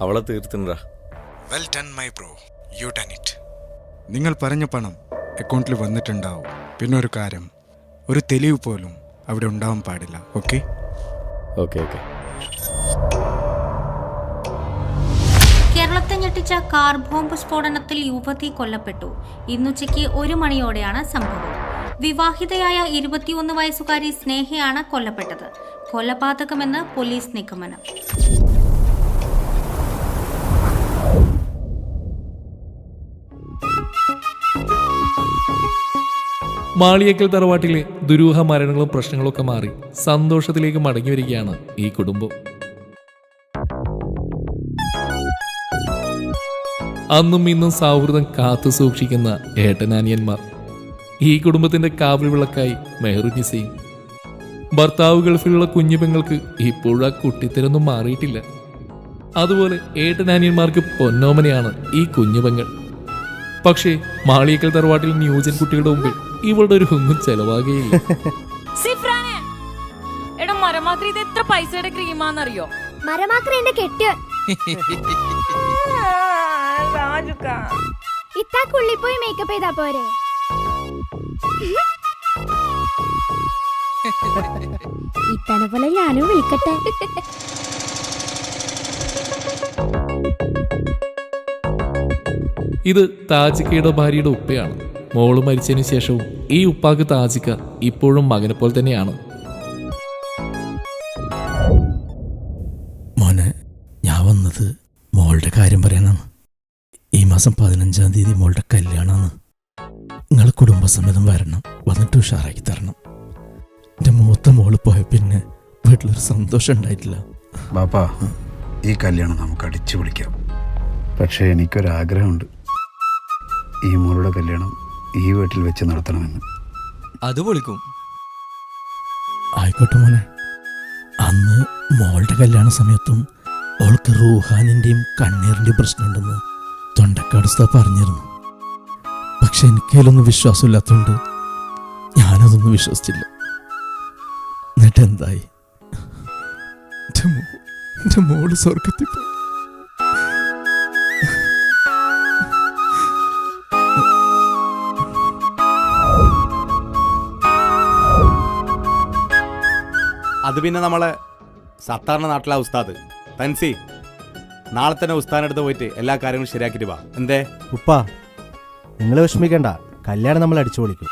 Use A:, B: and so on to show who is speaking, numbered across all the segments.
A: അവളെ തീർത്തിണ്ടാ.
B: Well done my bro, you done it. നിങ്ങൾ പറഞ്ഞ പണം അക്കൗണ്ടിൽ വന്നിട്ടുണ്ടാവും. പിന്നെ ഒരു കാര്യം, ഒരു തെളിവ് പോലും അവിടെ ഉണ്ടാവാൻ പാടില്ല. Okay
A: okay okay.
C: കേരളത്തെ ഞെട്ടിച്ച കാർ ബോംബ് സ്ഫോടനത്തിൽ യുവതി കൊല്ലപ്പെട്ടു. ഇന്നുച്ചയ്ക്ക് 1 മണിയോടെയാണ് സംഭവം. വിവാഹിതയായ 21 വയസ്സുകാരി സ്നേഹയാണ് കൊല്ലപ്പെട്ടത്. കൊലപാതകമെന്ന് പോലീസ് നിഗമനം.
D: മാളിയേക്കൽ തറവാട്ടിലെ ദുരൂഹ മരണങ്ങളും പ്രശ്നങ്ങളൊക്കെ മാറി സന്തോഷത്തിലേക്ക് മടങ്ങി വരികയാണ് ഈ കുടുംബം. അന്നും ഇന്നും സൗഹൃദം കാത്തു സൂക്ഷിക്കുന്ന ഏട്ടനാനിയന്മാർ. ഈ കുടുംബത്തിന്റെ കാവൽ വിളക്കായി മെഹറുനിസയും. ഭർത്താവ് ഗൾഫിലുള്ള കുഞ്ഞു പെങ്ങൾക്ക് ഇപ്പോഴും ആ കുട്ടിത്തരൊന്നും മാറിയിട്ടില്ല. അതുപോലെ ഏട്ടനാനിയന്മാർക്ക് പൊന്നോമനയാണ് ഈ കുഞ്ഞു പെങ്ങൾ. പക്ഷേ മാളിയേക്കൽ തറവാട്ടിൽ ന്യൂജൻ കുട്ടികളുടെ മുമ്പിൽ ഇവളുടെ ഒരു ഒന്നും ചെലവാകുകയില്ല.
E: എത്ര പൈസയുടെ ക്രീമാന്നറിയോ?
F: ഇത്താക്കുള്ളിൽ പോയി മേക്കപ്പ് ചെയ്താ പോരെ? ഇത്തനെ പോലെ ഞാനും വിളിക്കട്ടെ.
D: ഇത് താജിക്കയുടെ ഭാര്യയുടെ ഉപ്പയാണ്. മോള് മരിച്ചതിന് ശേഷവും ഈ ഉപ്പാക്ക് താജിക്ക ഇപ്പോഴും മകനെ പോലെ തന്നെയാണ്.
G: മോനെ, ഞാൻ വന്നത് മോളുടെ കാര്യം പറയാനാണ്. ഈ മാസം 15-ാം തീയതി മോളുടെ കല്യാണമാണ്. നിങ്ങൾ കുടുംബസമേതം വരണം, വന്നിട്ട് ഉഷാറാക്കി തരണം. എൻ്റെ മൂത്ത മോള് പോയ പിന്നെ വീട്ടിലൊരു സന്തോഷം ഉണ്ടായിട്ടില്ല.
H: ബാപ്പാ, ഈ കല്യാണം നമുക്ക് അടിച്ചു വിളിക്കാം. പക്ഷേ എനിക്കൊരാഗ്രഹമുണ്ട്, ഈ മോളുടെ കല്യാണം ഈ വീട്ടിൽ വെച്ച് നടത്തണമെന്ന്.
I: അത് പൊളിക്കും.
G: ആയിക്കോട്ടെ മോനെ. അന്ന് മോളുടെ കല്യാണ സമയത്തും അവൾക്ക് റൂഹാനിൻ്റെയും കണ്ണീറിൻ്റെയും പ്രശ്നമുണ്ടെന്ന് തൊണ്ടക്കാട് ഉസ്താദ് പറഞ്ഞിരുന്നു. പക്ഷെ എനിക്കതിലൊന്നും വിശ്വാസമില്ലാത്തതുകൊണ്ട് ഞാനതൊന്നും വിശ്വസിച്ചില്ല. എന്നിട്ട് എന്തായി? എൻ്റെ മോള് സ്വർഗത്തിൽ പോയി.
J: അത് പിന്നെ നമ്മളെ സത്താറിൻ്റെ നാട്ടിലെ ഉസ്താദ് തൻസി, നാളെ തന്നെ ഉസ്താദിനടുത്ത് പോയിട്ട് എല്ലാ കാര്യങ്ങളും ശരിയാക്കിയിട്ട് വാ. എന്തേ
K: ഉപ്പ, നിങ്ങൾ വിഷമിക്കണ്ട, കല്യാണം നമ്മൾ അടിച്ചു പൊളിക്കും.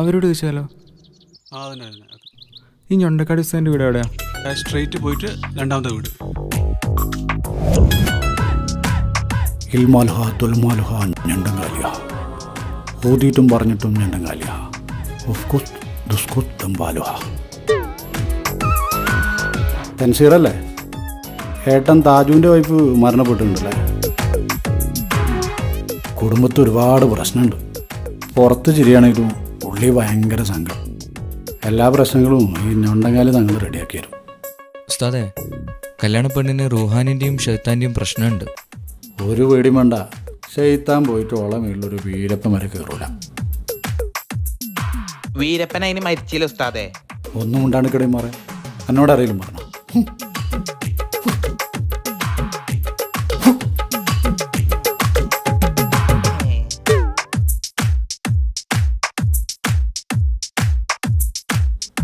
B: അവരോട് ചോദിച്ചാലോ? ഈ ഞൊണ്ടക്കാട് ഉസ്താദിൻ്റെ വീട് എവിടെയാ? സ്ട്രെയിറ്റ് പോയിട്ട് രണ്ടാമത്തെ വീട്.
H: ഇൽമാലുഹ തുൽമാലുഹ ഞണ്ടങ്കാലിയ, ഓതിയിട്ടും പറഞ്ഞിട്ടും ഞണ്ടങ്കാലിയ, ഉഫ്കുത്ത് ദുസ്കുത്ത് ദംബാലുഹ. തൻസീറല്ലേ? ഏട്ടൻ താജുവിൻ്റെ വൈഫ് മരണപ്പെട്ടിട്ടുണ്ടല്ലേ? കുടുംബത്തിൽ ഒരുപാട് പ്രശ്നമുണ്ട്. പുറത്ത് ചിരിയാണെങ്കിലും ഉള്ളി ഭയങ്കര സങ്കടം. എല്ലാ പ്രശ്നങ്ങളും ഈ ഞൊണ്ടങ്കാലി തങ്ങൾ റെഡിയാക്കി തരും.
I: ഉസ്താദേ, കല്യാണ പെണ്ണിന് റൂഹാനിൻ്റെയും ഷെയ്ത്താൻ്റെയും പ്രശ്നമുണ്ട്.
H: ഒരു പേടിയും വേണ്ട, ഷെയ്ത്താൻ പോയിട്ട് ഓളെ മേളിലൊരു വീരപ്പൻ വരെ കയറൂല.
L: വീരപ്പൻ അതിന് മരിച്ചില്ല ഉസ്താദേ.
H: ഒന്നും ഉണ്ടാണിക്കടയും മാറേ, എന്നോട് അറിയില്ല പറഞ്ഞു.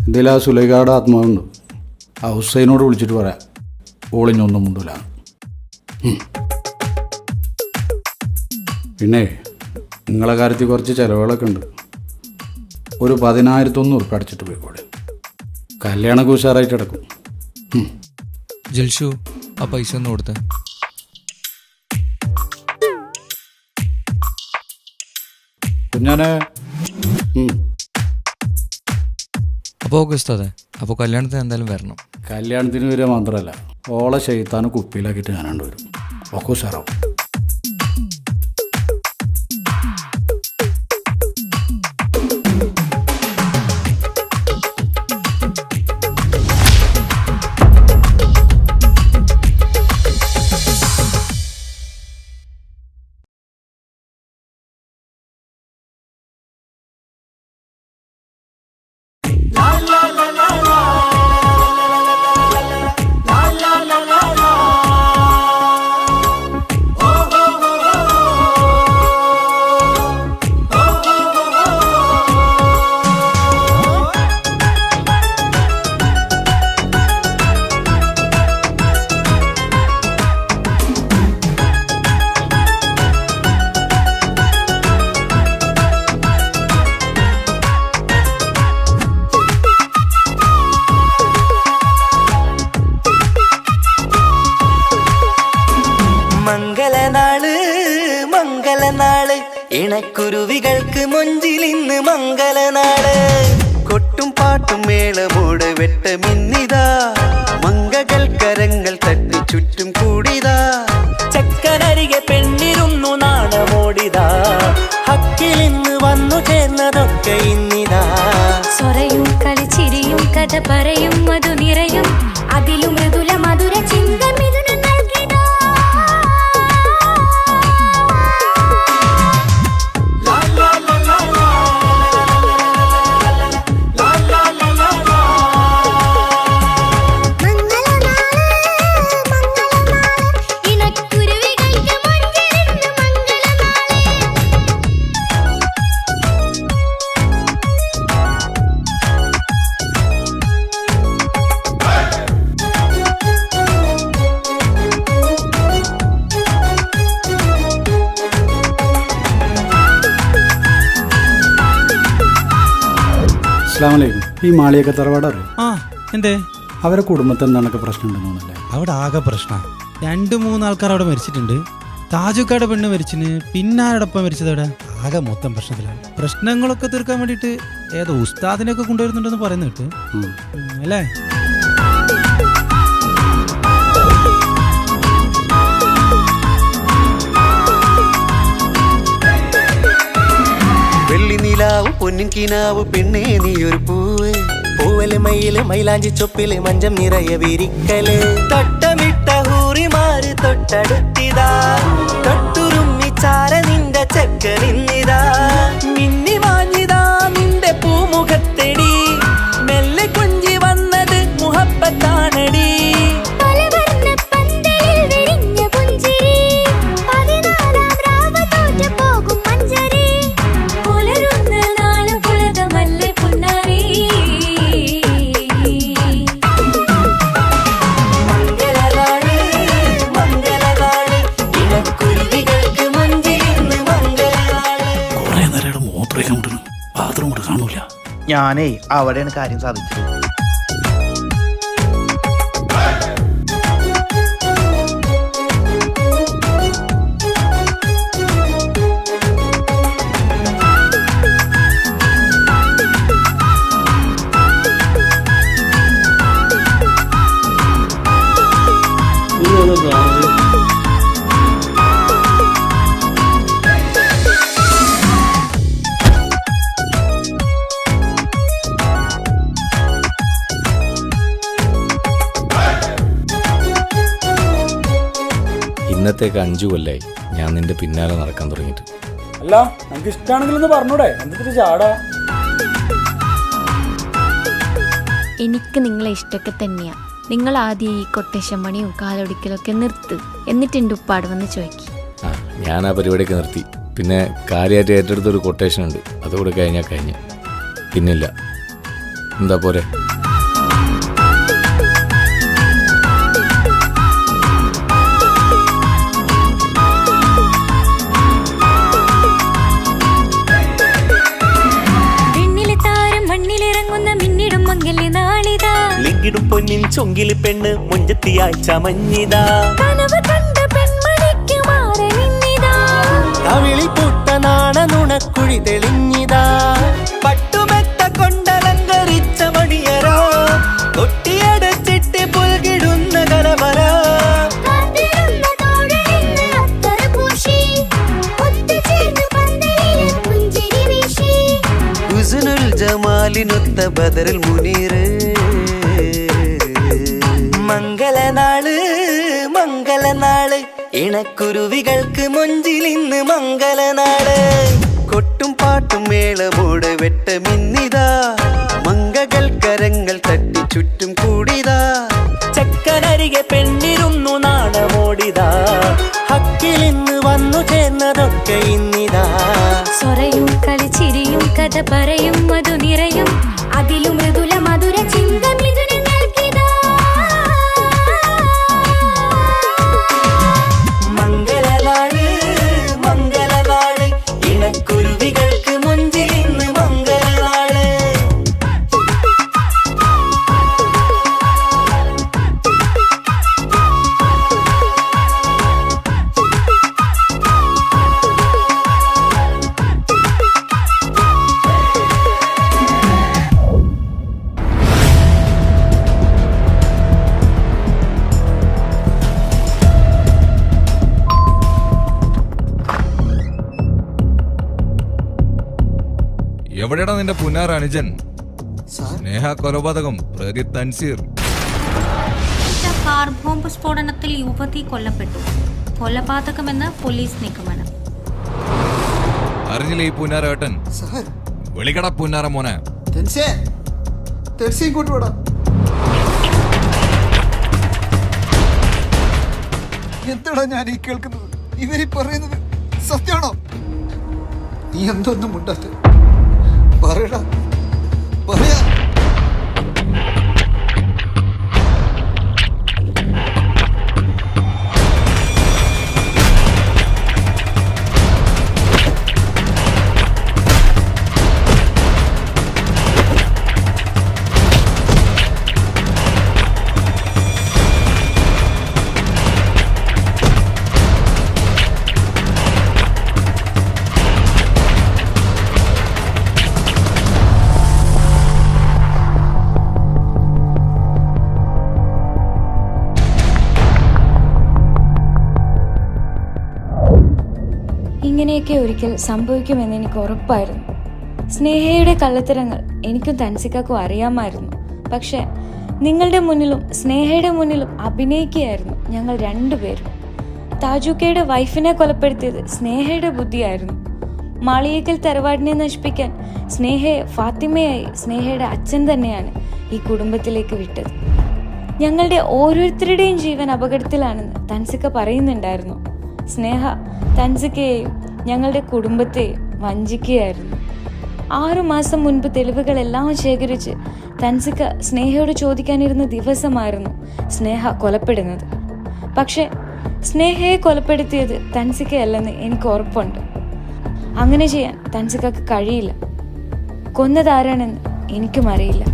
H: ഇതിൽ ആ സുലൈഖയുടെ ആത്മാവുണ്ട്. ആ ഹുസൈനോട് വിളിച്ചിട്ട് പറയാം, ഓളിഞ്ഞൊന്നും മുണ്ടൂല. പിന്നെ നിങ്ങളെ കാര്യത്തിൽ കുറച്ച് ചിലവുകളൊക്കെ ഉണ്ട്. ഒരു 10,100 ഉറുപ്പിക അടിച്ചിട്ട് പോയിക്കോടെ. കല്യാണമൊക്കെ ഉഷാറായിട്ട് കിടക്കും.
I: ജൽഷു, ആ പൈസ ഒന്ന് കൊടുത്തേ.
H: കുഞ്ഞാനെ.
I: അപ്പോൾ ഓക്കെ ഉസ്താദേ, അപ്പോൾ കല്യാണത്തിന് എന്തായാലും വരണം.
H: കല്യാണത്തിന് വരിക മാത്രമല്ല, ഓളെ ഷെയ്ത്താന് കുപ്പിയിലാക്കിയിട്ട് ഞാനാണ്ട് വരും. ഒക്കെ ഉഷാറാവും.
M: ഇണക്കുരുവികൾക്ക് മൊഞ്ചിൽ ഇന്ന് മംഗലനാള് കൊട്ടും പാട്ടും മേളമോട് വെട്ടമിന്നിതാ മംഗകൾ കരങ്ങൾ തട്ടി ചുറ്റും കൂടിതാ ചക്കനരികെ പെണ്ണിരുന്നു നാണമോടിതാ ഹക്കിൽ ഇന്ന് വന്നു ചേർന്നതൊക്കെ ഇന്നിതാ
F: സ്വരയും കളിച്ചിരിയും കഥ പറയും മധു നിറയും അതിലും മൃദുല മധുര ചിന്ത മിഥുനം നൽകിടാ
H: അസ്സലാമലൈക്കും. ഈ മാളിയൊക്കെ തറവാടറിയോ?
K: ആ എന്തേ
H: അവരെ കുടുംബത്തിൽ എന്താണ് പ്രശ്നമുണ്ടെന്നല്ലേ?
K: അവിടെ ആകെ പ്രശ്ന 2-3 ആൾക്കാർ അവിടെ മരിച്ചിട്ടുണ്ട്. താജുക്കാട് പെണ്ണ് മരിച്ചിന്, പിന്നെ ആരോടൊപ്പം മരിച്ചത് അവിടെ ആകെ മൊത്തം പ്രശ്നത്തിലാണ്. പ്രശ്നങ്ങളൊക്കെ തീർക്കാൻ വേണ്ടിയിട്ട് ഏതോ ഉസ്താദിനെയൊക്കെ കൊണ്ടുവരുന്നുണ്ടെന്ന് പറയുന്ന കേട്ട് അല്ലേ?
M: വെള്ളി നിലാവ് പൊന്നിൻ കിനാവ് പെണ്ണേ നീയൊരു പൂവ് പൂവല് മയില് മൈലാഞ്ചി ചൊപ്പില് മഞ്ചം നിറയെ വിരിക്കല് തൊട്ടമിട്ട ഹൂറിമാര് തൊട്ടടുത്തിതാ തൊട്ടുരുമ്മിച്ചാര നിന്റെ ചക്കനിന്നിതാ മിന്നി മാഞ്ഞിതാ നിന്റെ പൂമുഖത്തെടി മെല്ലെ കൊഞ്ചി വന്നത് മുഹബത്താണടി
L: ഞാനേ അവിടെയാണ് കാര്യം സാധിച്ചത്.
A: ഇന്നത്തേക്ക് 5 കൊല്ലായി ഞാൻ നിന്റെ പിന്നാലെ നടക്കാൻ തുടങ്ങിയിട്ട്.
K: അല്ല നമുക്ക് ഇഷ്ടമാണെങ്കിലൊന്ന് പറഞ്ഞൂടെ, എന്തിട്ട് ചാടാ?
F: എനിക്ക് നിങ്ങളെ ഇഷ്ടമൊക്കെ തന്നെയാ. നിങ്ങൾ ആദ്യം ഈ കൊട്ടേഷൻ പണിയും കാലൊടിക്കലൊക്കെ നിർത്ത്, എന്നിട്ട് എൻ്റെ ഉപ്പാട് വന്ന് ചോദിക്കും.
A: ഞാൻ ആ പരിപാടിയൊക്കെ നിർത്തി. പിന്നെ കാര്യമായിട്ട് ഏറ്റെടുത്തൊരു കൊട്ടേഷൻ ഉണ്ട്, അതുകൂടെ കഴിഞ്ഞാൽ കഴിഞ്ഞ് പിന്നില്ല. എന്താ പോരെ?
M: ിടും പൊന്നിൻ ചൊങ്കില് പെണ്ണ് മുഞ്ചത്തിയായി ചമഞ്ഞിതാ കവിളിൽ പൂട്ട നാണ നുണക്കുഴി തെളിഞ്ഞിതാ പട്ടുമെത്ത കൊണ്ടലങ്കരിച്ച മണിയറോ കൊട്ടിയടച്ചിട്ട് പുൽകിടുന്ന കലവറ ഹുസ്നുൽ ജമാലിനൊത്ത ബദറിൽ മുനീറ് മംഗലനാള് മംഗലനാള് ഇണക്കുരുവികൾക്ക് മൊഞ്ചിൽ ഇന്ന് മംഗലനാള് കൊട്ടും പാട്ടും മേളമോട് വെട്ടമിന്നിതാ മംഗകൾ കരങ്ങൾ തട്ടി ചുറ്റും കൂടിതാ ചക്കനരികെ പെണ്ണിരുന്നു നാണമോടിതാ ഹക്കിൽ ഇന്ന് വന്നു ചേർന്നതൊക്കെ ഇന്നിതാ
F: സ്വരയും കളിച്ചിരിയും കഥ പറയും മധു നിറയും അതിലും മൃദുല മധുര ചിന്ത മിഥുനം നൽകിടാ
M: മംഗലനാള് മംഗലനാള് ഇണക്കുരുവികൾക്ക് മുഞ്ചിൽ ഇന്ന് മംഗലനാള്
N: എവിടെയാണ് നിന്റെ പുന്നാർ അനുജൻ? സ്നേഹ കൊലപാതകം പ്രതി തൻസീർ.
C: കാർ ബോംബ് സ്ഫോടനത്തിൽ യുവതി കൊല്ലപ്പെട്ടു. കൊലപാതകമെന്ന് പോലീസ് നിഗമനം.
N: അറിഞ്ഞില്ലേ ഈ പുന്നാരേട്ടൻ? വിളിക്കട പുന്നാര മോനെ.
O: എന്താടാ ഞാൻ ഈ കേൾക്കുന്നത്? ഇവരീ പറയുന്നത് സത്യമാണോ? നീ എന്തൊന്നും മുണ്ടാത്ത പറയടാ, പറയാ.
F: ഇങ്ങനെയൊക്കെ ഒരിക്കൽ സംഭവിക്കുമെന്ന് എനിക്ക് ഉറപ്പായിരുന്നു. സ്നേഹയുടെ കള്ളത്തരങ്ങൾ എനിക്കും തൻസിക്കാക്കും അറിയാമായിരുന്നു. പക്ഷെ നിങ്ങളുടെ മുന്നിലും സ്നേഹയുടെ മുന്നിലും അഭിനയിക്കുകയായിരുന്നു ഞങ്ങൾ രണ്ടുപേരും. താജുക്കയുടെ വൈഫിനെ കൊലപ്പെടുത്തിയത് സ്നേഹയുടെ ബുദ്ധിയായിരുന്നു. മാളിയേക്കൽ തറവാടിനെ നശിപ്പിക്കാൻ സ്നേഹയെ ഫാത്തിമയായി സ്നേഹയുടെ അച്ഛൻ തന്നെയാണ് ഈ കുടുംബത്തിലേക്ക് വിട്ടത്. ഞങ്ങളുടെ ഓരോരുത്തരുടെയും ജീവൻ അപകടത്തിലാണെന്ന് തൻസിക്ക പറയുന്നുണ്ടായിരുന്നു. സ്നേഹ തൻസിക്കയെയും ഞങ്ങളുടെ കുടുംബത്തെയും വഞ്ചിക്കുകയായിരുന്നു. 6 മാസം മുൻപ് തെളിവുകളെല്ലാം ശേഖരിച്ച് തൻസിക്ക സ്നേഹയോട് ചോദിക്കാനിരുന്ന ദിവസമായിരുന്നു സ്നേഹ കൊലപ്പെടുന്നത്. പക്ഷെ സ്നേഹയെ കൊലപ്പെടുത്തിയത് തൻസിക്കയല്ലെന്ന് എനിക്ക് ഉറപ്പുണ്ട്. അങ്ങനെ ചെയ്യാൻ തൻസിക്കക്ക് കഴിയില്ല. കൊന്നതാരാണെന്ന് എനിക്കും അറിയില്ല.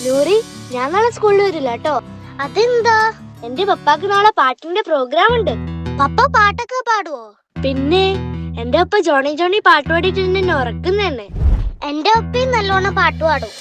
P: ലൂറി, ഞാൻ നാളെ സ്കൂളിൽ വരില്ല കേട്ടോ. അതെന്താ? എന്റെ പപ്പാക്ക് നാളെ പാട്ടിന്റെ പ്രോഗ്രാം ഉണ്ട്. പപ്പ പാട്ടൊക്കെ പാടുവോ? പിന്നെ എന്റെ ഒപ്പ ജോണി ജോണി പാട്ട് പാടിയിട്ട് എന്നെ ഉറക്കുന്നതന്നെ. എന്റെ ഒപ്പയും നല്ലോണം പാട്ട് പാടും.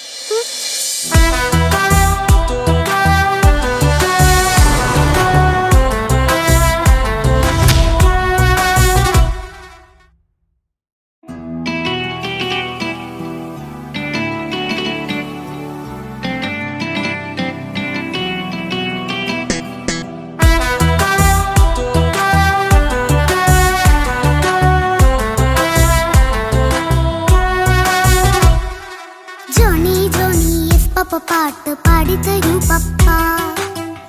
Q: പാട്ട് പാടിത്തരൂ പപ്പ,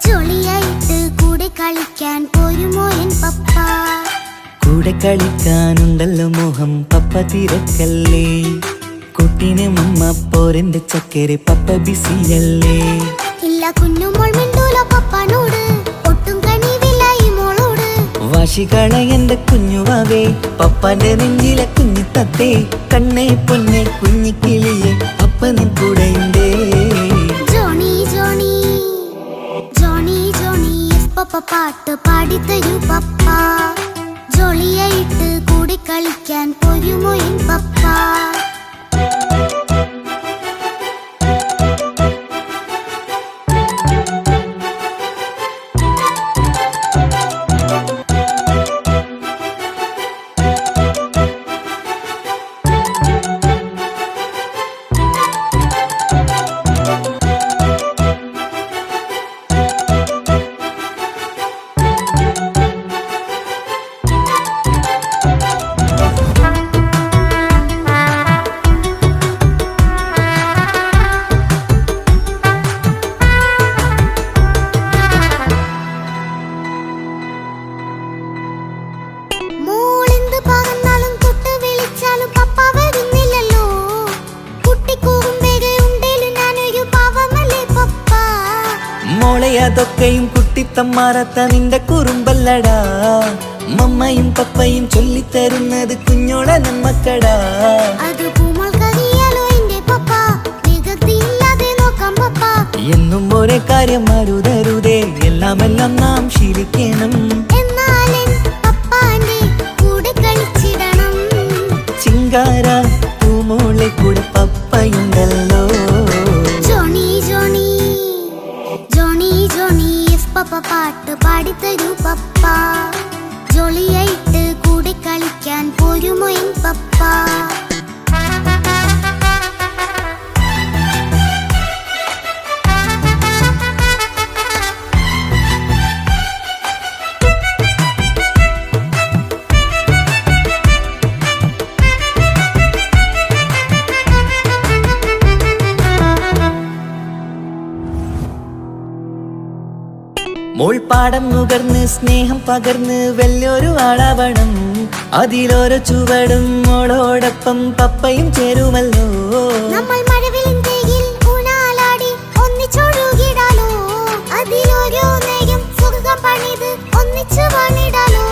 Q: ജോളിയായിട്ട് കൂടെ കളിക്കാൻ പോരുമോ എൻ പപ്പ?
M: കൂടെ കളിക്കാനുണ്ടല്ലോ മോഹം പപ്പ തിരക്കല്ലേ, കുട്ടീനെ മമ്മ പോരെന്റെ ചക്കരെ പപ്പ ബിസിയല്ലേ.
Q: ഇല്ല കുഞ്ഞുമോൾ മിണ്ടൂല പപ്പനോട്, ഒട്ടും കണിവില്ല ഈ മോളോട്.
M: വാശികള എന്റെ കുഞ്ഞുവാവേ, പപ്പാന്റെ നെഞ്ചിലെ കുഞ്ഞു തത്തേ, കണ്ണേ പൊന്നെ കുഞ്ഞിക്കിളിയെ പപ്പ നിൻ കൂടെയുണ്ടേ.
Q: ജോണി ജോണി ജോണി ജോണി പപ്പ പപ്പ പാട്ട് പാടിത്തരൂ പപ്പ ജോളിയായിട്ട് കൂടി കളിക്കാൻ പോരുമോ എൻ പപ്പ
M: അതൊക്കെയും കുട്ടിത്തമ്മാറത്ത നിന്റെ കുറുമ്പല്ലടാ മമ്മയും പപ്പയും ചൊല്ലിത്തരുന്നത് കുഞ്ഞോളെ നമ്മക്കടാ എന്നും ഒരേ കാര്യം അരുതരുതേ എല്ലാമെല്ലാം നാം ശീലിക്കണം ചിങ്കാര പൂമോളെ കൂടെ പപ്പയുണ്ടല്ലോ
Q: പപ്പ പാട്ട് പാടിത്തരൂ പപ്പ ജോളിയായിട്ട് കൂടി കളിക്കാൻ പോരുമോ എൻ പപ്പ
M: മോൾപ്പാടം നുകർന്ന് സ്നേഹം പകർന്ന് വലിയൊരു ആളാവണം അതിലോരോ ചുവടും മോളോടൊപ്പം പപ്പയും ചേരുമല്ലോ
Q: നമ്മൾ മഴവിലിന്തയിൽ ഊനാലാടി ഒന്നിച്ചൊഴുകിടാലോ അതിലോരോന്നെയും സുഖം പണിത് ഒന്നിച്ചു വാണിടാലോ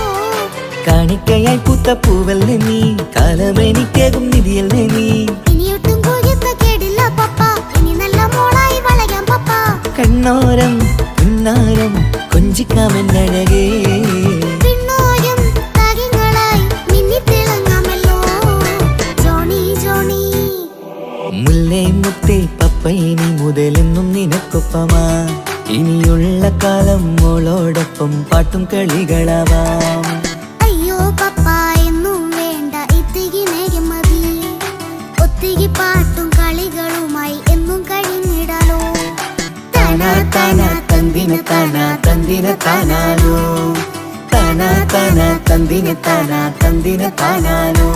M: കാണിക്കയായി പൂത്ത പൂവല്ലേ നീ കാലമെനിക്കേകും നിധിയല്ലേ നീ
Q: ഇനിയൊട്ടും കുരുത്ത കേടില്ല പപ്പ ഇനി നല്ല മോളായി വളയാം പപ്പ
M: കണ്ണോരം പിന്നാരം കൊഞ്ചിക്കാമെന്നഴകേ
Q: പിന്നോരം താരങ്ങളായി മിന്നിത്തിളങ്ങാമല്ലോ ജോണി ജോണി
M: മുല്ലേ മുത്തേ പപ്പയിനി മുതലെന്നും നിനക്കൊപ്പമാ ഇനിയുള്ള കാലം മോളോടൊപ്പം പാട്ടും കളികളാവാം
Q: അയ്യോ പപ്പ എന്നും വേണ്ട ഇത്തിരി നേരം മതി ഒത്തിരി പാട്ടും കളികളുമായി എന്നും കഴിഞ്ഞിടാലോ
M: താനാ താനാ തന്തിന താനാ തന്തിന താനാനോ താനാ താനാ തന്തിന താനാ തന്തിന താനാനോ